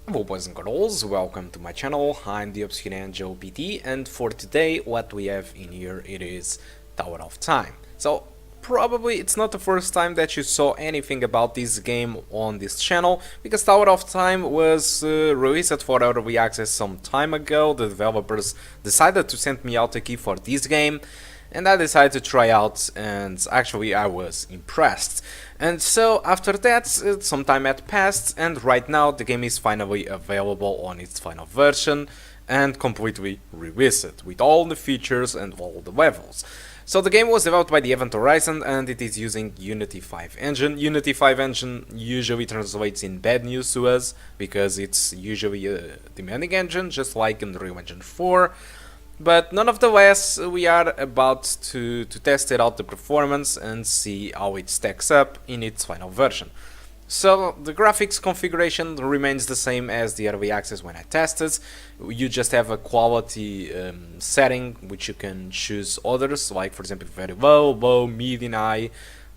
Hello boys and girls, welcome to my channel. I'm the Obscure Angel PT, and for today what we have in here it is Tower of Time. So probably it's not the first time that you saw anything about this game on this channel, because Tower of Time was released for early access some time ago. The developers decided to send me out a key for this game, and I decided to try out, and actually I was impressed. And so after that, some time had passed, and right now the game is finally available on its final version and completely released with all the features and all the levels. So the game was developed by the Event Horizon, and it is using Unity 5 engine. Unity 5 engine usually translates in bad news to us because it's usually a demanding engine, just like Unreal Engine 4. But nonetheless, we are about to test it out, the performance, and see how it stacks up in its final version. So the graphics configuration remains the same as the early access when I tested. You just have a quality setting which you can choose others, like for example very low, low, medium, high,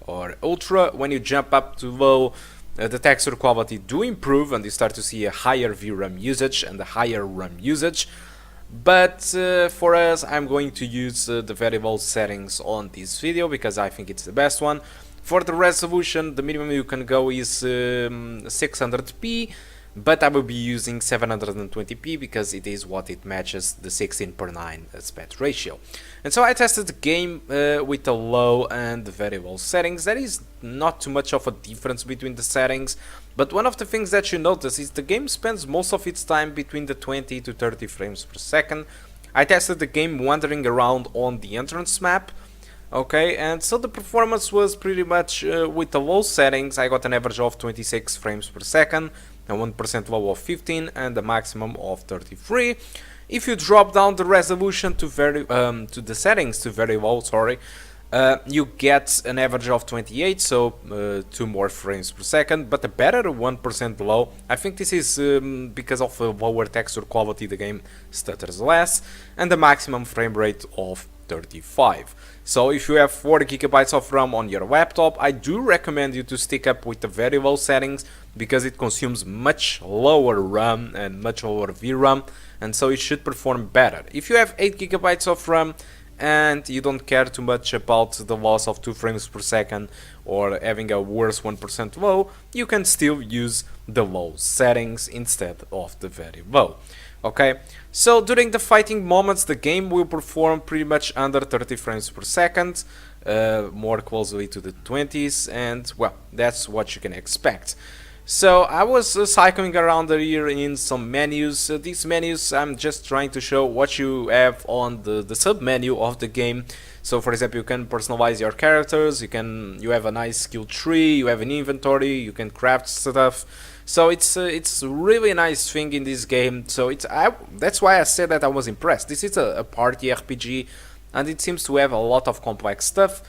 or ultra. When you jump up to low, the texture quality do improve and you start to see a higher VRAM usage and a higher RAM usage. But for us, I'm going to use the variable settings on this video because I think it's the best one. For the resolution, the minimum you can go is 600p, but I will be using 720p because it is what it matches the 16:9 aspect ratio. And so I tested the game with the low and the variable settings. There is not too much of a difference between the settings, but one of the things that you notice is the game spends most of its time between the 20 to 30 frames per second. I tested the game wandering around on the entrance map. Okay, and so the performance was pretty much with the low settings. I got an average of 26 frames per second, a 1% low of 15, and a maximum of 33. If you drop down the resolution to the settings to very low, you get an average of 28, so 2 more frames per second, but a better 1% low. I think this is because of the lower texture quality, the game stutters less, and the maximum frame rate of 35. So if you have 40 GB of RAM on your laptop, I do recommend you to stick up with the very low settings because it consumes much lower RAM and much lower VRAM, and so it should perform better. If you have 8 GB of RAM and you don't care too much about the loss of 2 frames per second or having a worse 1% low, you can still use the low settings instead of the very low. Okay, so during the fighting moments the game will perform pretty much under 30 frames per second, more closely to the 20s, and well, that's what you can expect. So I was cycling around here in some menus. These menus, I'm just trying to show what you have on the sub-menu of the game. So for example, you can personalize your characters, you have a nice skill tree, you have an inventory, you can craft stuff. So it's really a nice thing in this game. So that's why I said that I was impressed. This is a party RPG, and it seems to have a lot of complex stuff.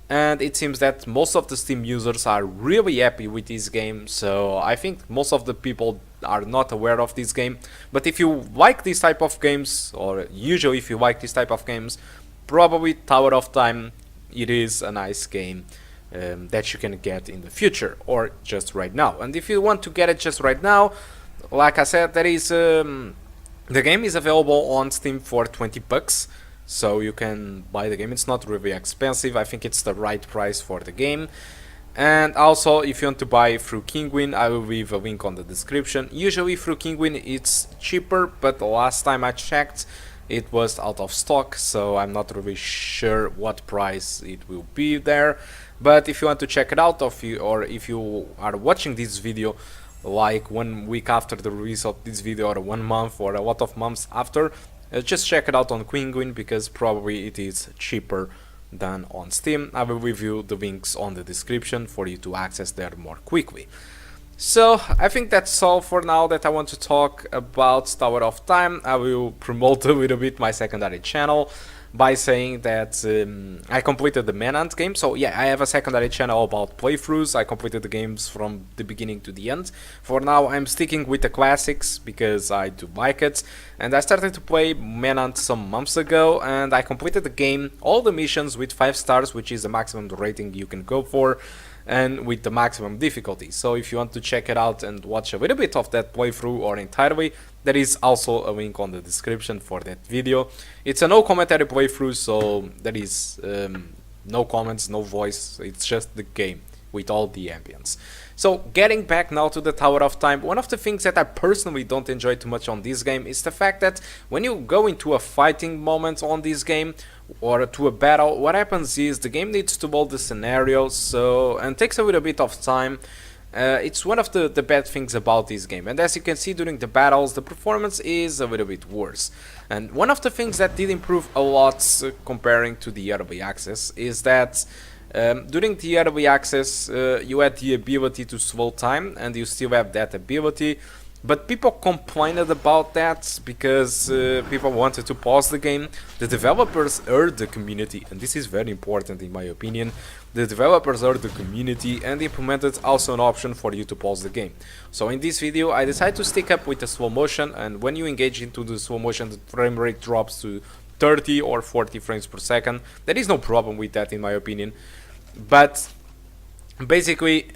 And it seems that most of the Steam users are really happy with this game, so I think most of the people are not aware of this game. But if you like this type of games, or usually if you like this type of games, probably Tower of Time, it is a nice game that you can get in the future, or just right now. And if you want to get it just right now, like I said, there is the game is available on Steam for 20 bucks. So you can buy the game. It's not really expensive. I think it's the right price for the game. And also, if you want to buy through Kinguin, I will leave a link on the description. Usually through Kinguin it's cheaper, but the last time I checked it was out of stock, so I'm not really sure what price it will be there. But if you want to check it out, or if you are watching this video like 1 week after the release of this video, or 1 month, or a lot of months after, just check it out on Kinguin because probably it is cheaper than on Steam. I will leave you the links on the description for you to access there more quickly. So I think that's all for now that I want to talk about Tower of Time. I will promote a little bit my secondary channel by saying that I completed the Manhunt game. So yeah, I have a secondary channel about playthroughs. I completed the games from the beginning to the end. For now I'm sticking with the classics because I do like it, and I started to play Manhunt some months ago, and I completed the game, all the missions with 5 stars, which is the maximum rating you can go for. and with the maximum difficulty. So if you want to check it out and watch a little bit of that playthrough or entirely, there is also a link on the description for that video. It's a no commentary playthrough, so there is no comments, no voice, it's just the game with all the ambience. So getting back now to the Tower of Time, one of the things that I personally don't enjoy too much on this game is the fact that when you go into a fighting moment on this game or to a battle, what happens is the game needs to build the scenario, and takes a little bit of time. It's one of the bad things about this game, and as you can see during the battles, the performance is a little bit worse. And one of the things that did improve a lot comparing to the early access is that during the early access you had the ability to slow time, and you still have that ability, but people complained about that because people wanted to pause the game. The developers heard the community, and this is very important in my opinion. The developers heard the community and implemented also an option for you to pause the game. So in this video I decided to stick up with the slow motion, and when you engage into the slow motion the frame rate drops to 30 or 40 frames per second. There is no problem with that in my opinion, but basically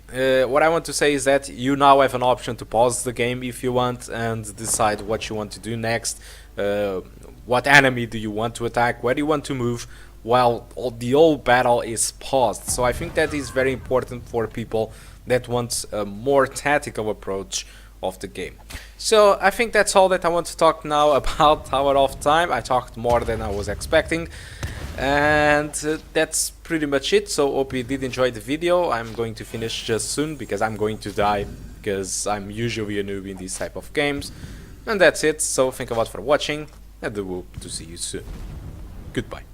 what I want to say is that you now have an option to pause the game if you want and decide what you want to do next, what enemy do you want to attack, where do you want to move, while the whole battle is paused. So I think that is very important for people that want a more tactical approach of the game. So I think that's all that I want to talk now about Tower of Time. I talked more than I was expecting, and that's pretty much it. So hope you did enjoy the video. I'm going to finish just soon because I'm going to die, because I'm usually a noob in these type of games. And that's it. So thank you a lot for watching, and I hope to see you soon. Goodbye.